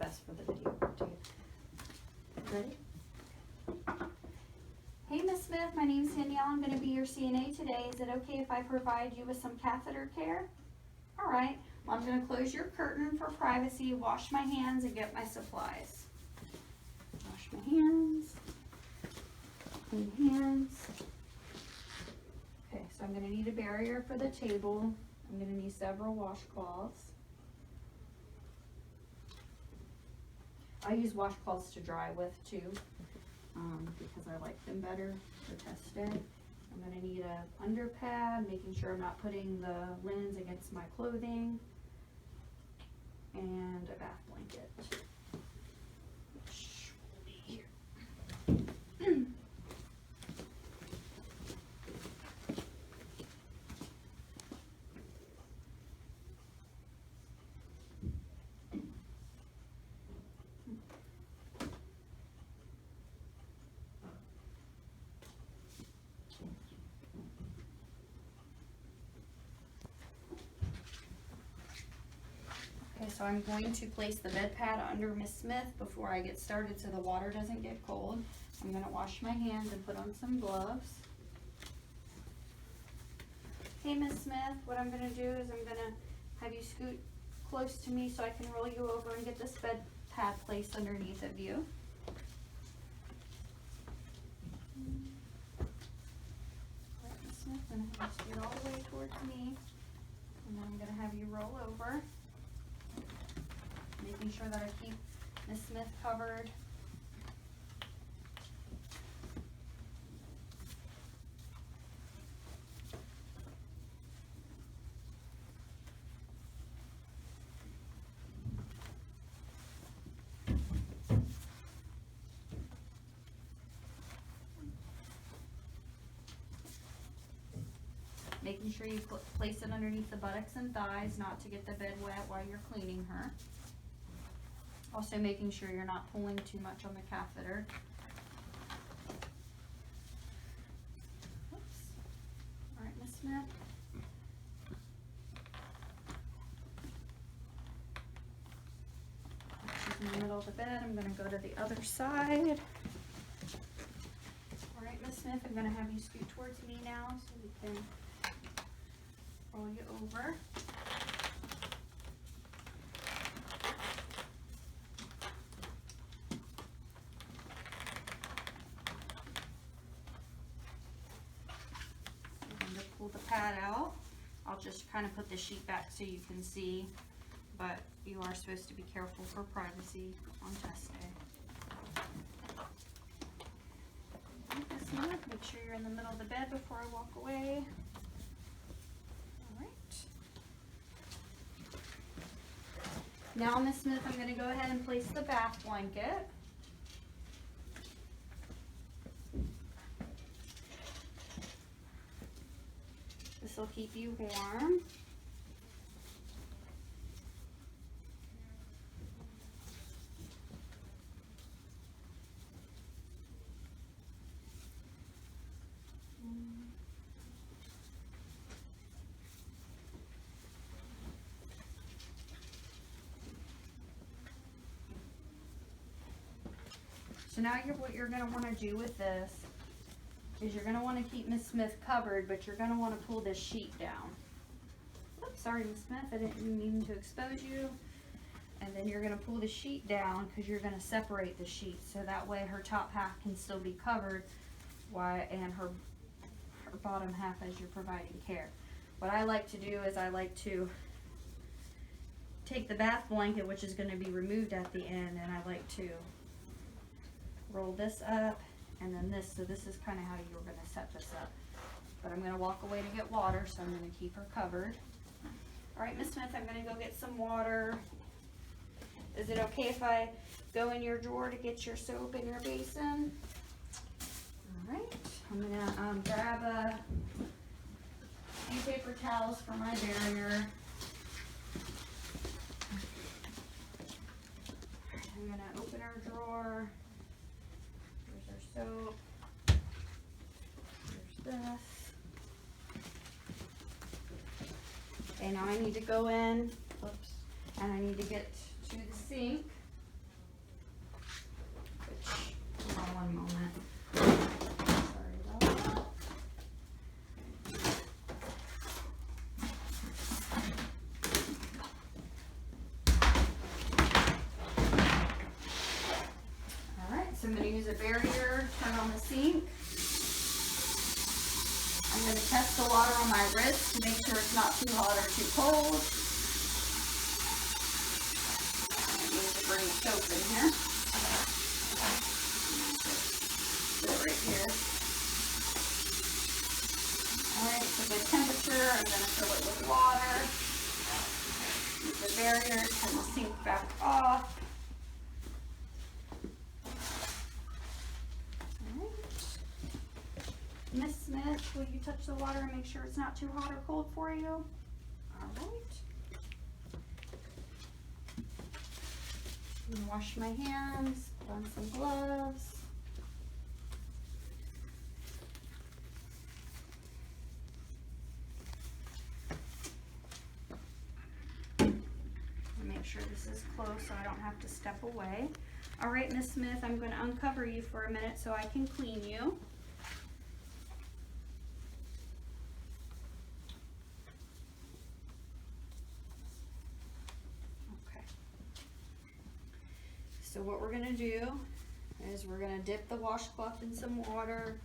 best for the video too. Ready? Hey, Miss Smith, my name's Danielle. I'm going to be your CNA today. Is it okay if I provide you with some catheter care? All right. Well, I'm going to close your curtain for privacy, wash my hands, and get my supplies. Wash my hands. Clean hands. Okay, so I'm going to need a barrier for the table. I'm going to need several washcloths. I use washcloths to dry with too, because I like them better for test day. I'm going to need a underpad, making sure I'm not putting the linens against my clothing, and a bath blanket, which will be here. Okay, so I'm going to place the bed pad under Miss Smith before I get started so the water doesn't get cold. I'm going to wash my hands and put on some gloves. Hey, Miss Smith, what I'm going to do is I'm going to have you scoot close to me so I can roll you over and get this bed pad placed underneath of you. All right, Miss Smith, I'm going to have you scoot all the way towards me, and then I'm going to have you roll over, making sure that I keep Miss Smith covered. Making sure you place it underneath the buttocks and thighs, not to get the bed wet while you're cleaning her. Also making sure you're not pulling too much on the catheter. Oops. All right, Miss Smith. She's in the middle of the bed. I'm going to go to the other side. All right, Miss Smith, I'm going to have you scoot towards me now so we can roll you over. Pull the pad out. I'll just kind of put the sheet back so you can see, but you are supposed to be careful for privacy on test day. Make sure you're in the middle of the bed before I walk away. All right. Now, Miss Smith, I'm going to go ahead and place the bath blanket. This will keep you warm. So now what you're going to want to do with this is you're going to want to keep Miss Smith covered, but you're going to want to pull this sheet down. Oops, sorry, Miss Smith, I didn't mean to expose you. And then you're going to pull the sheet down because you're going to separate the sheet so that way her top half can still be covered and her bottom half as you're providing care. What I like to do is I like to take the bath blanket, which is going to be removed at the end, and I like to roll this up and then this. So this is kind of how you're going to set this up. But I'm going to walk away to get water, so I'm going to keep her covered. All right, Miss Smith, I'm going to go get some water. Is it okay if I go in your drawer to get your soap in your basin? All right, I'm going to grab a few paper towels for my barrier. I'm going to open our drawer. There's our soap. There's this. Okay, now I need to go in, and I need to get to the sink. wrist to make sure it's not too hot or too cold. I need to bring the soap in here. Put it right here. Alright, so the temperature, I'm going to fill it with water. Use the barrier, turn the sink back off. Miss Smith, will you touch the water and make sure it's not too hot or cold for you? All right. I'm gonna wash my hands, put on some gloves. Make sure this is close so I don't have to step away. All right, Miss Smith, I'm going to uncover you for a minute so I can clean you. So what we're going to do is we're going to dip the washcloth in some water.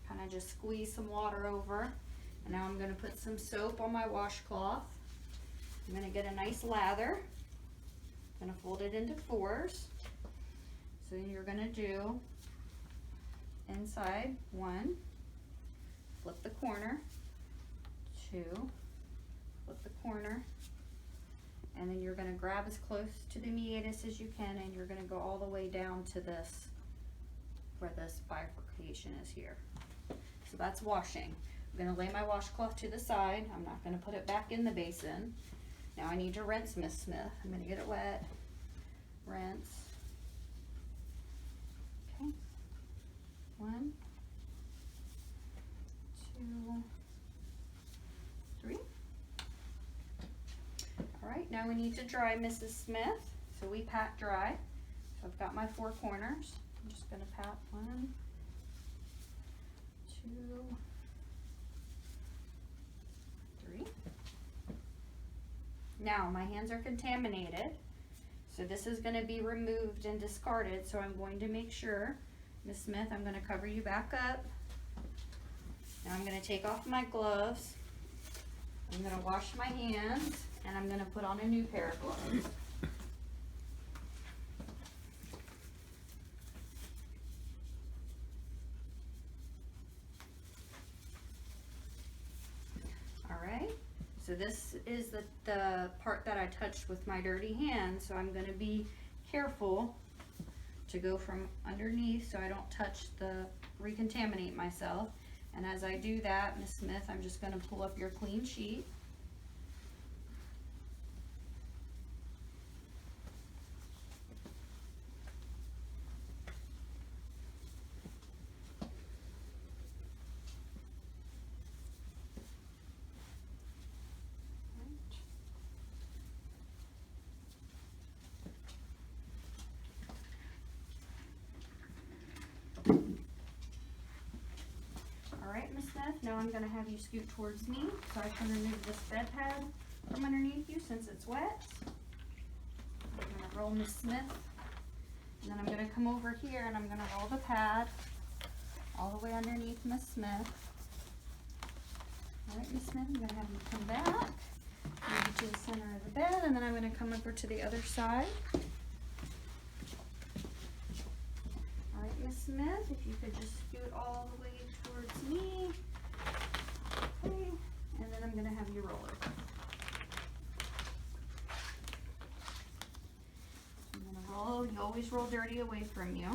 Kind of just squeeze some water over. And now I'm going to put some soap on my washcloth. I'm going to get a nice lather. I'm going to fold it into fours. So you're going to do inside 1, flip the corner, 2, flip the corner, and then you're going to grab as close to the meatus as you can, and you're going to go all the way down to this, where this bifurcation is here. So that's washing. I'm going to lay my washcloth to the side. I'm not going to put it back in the basin. Now I need to rinse Miss Smith. I'm going to get it wet, rinse. Okay. 1, 2, 3. All right, now we need to dry Mrs. Smith. So we pat dry. So I've got my 4 corners. I'm just going to pat 1, 2, 3. Now my hands are contaminated, so this is going to be removed and discarded. So I'm going to make sure, Miss Smith, I'm going to cover you back up. Now I'm going to take off my gloves. I'm going to wash my hands, and I'm going to put on a new pair of gloves. So this is the part that I touched with my dirty hand, so I'm going to be careful to go from underneath so I don't recontaminate myself. And as I do that, Miss Smith, I'm just going to pull up your clean sheet. Now I'm going to have you scoot towards me so I can remove this bed pad from underneath you since it's wet. I'm going to roll Miss Smith, and then I'm going to come over here and I'm going to roll the pad all the way underneath Miss Smith. All right, Miss Smith, I'm going to have you come back, move to the center of the bed, and then I'm going to come over to the other side. All right, Miss Smith, if you could just scoot all the way towards me. Okay, and then I'm going to have you roll over. I'm going to roll. You always roll dirty away from you.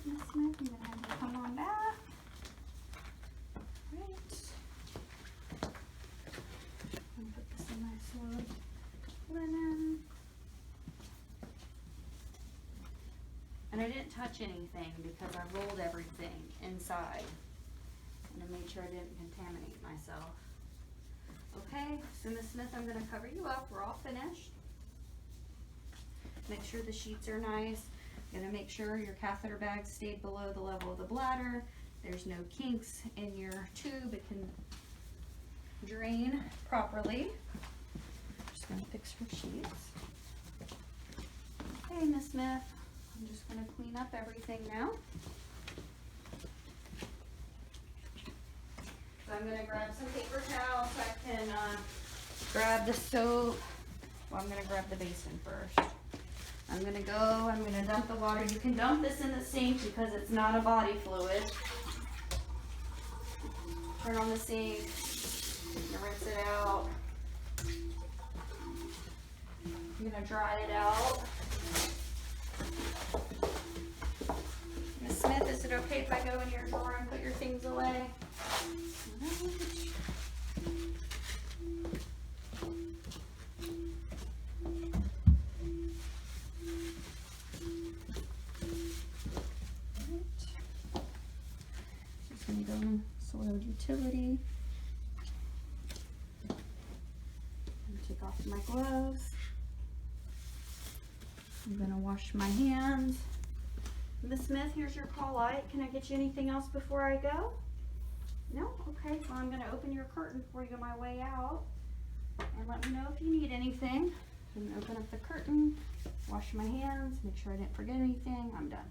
Miss Smith, I'm going to have you come on back. Right. And put this in my swab linen. And I didn't touch anything because I rolled everything inside, and I made sure I didn't contaminate myself. Okay, so Miss Smith, I'm going to cover you up. We're all finished. Make sure the sheets are nice. I'm going to make sure your catheter bag stayed below the level of the bladder. There's no kinks in your tube. It can drain properly. Just going to fix her sheets. Okay, Miss Smith. I'm just gonna clean up everything now. So I'm gonna grab some paper towels so I can grab the soap. Well, I'm gonna grab the basin first. I'm gonna dump the water. You can dump this in the sink because it's not a body fluid. Turn on the sink, rinse it out. I'm gonna dry it out. Miss Smith, is it okay if I go in your drawer and put your things away? Just gonna go in soiled utility. Take off my gloves. I'm gonna wash my hands. Miss Smith, here's your call light. Can I get you anything else before I go? No? Okay, well I'm gonna open your curtain for you on my way out. And let me know if you need anything. I'm gonna open up the curtain, wash my hands, make sure I didn't forget anything. I'm done.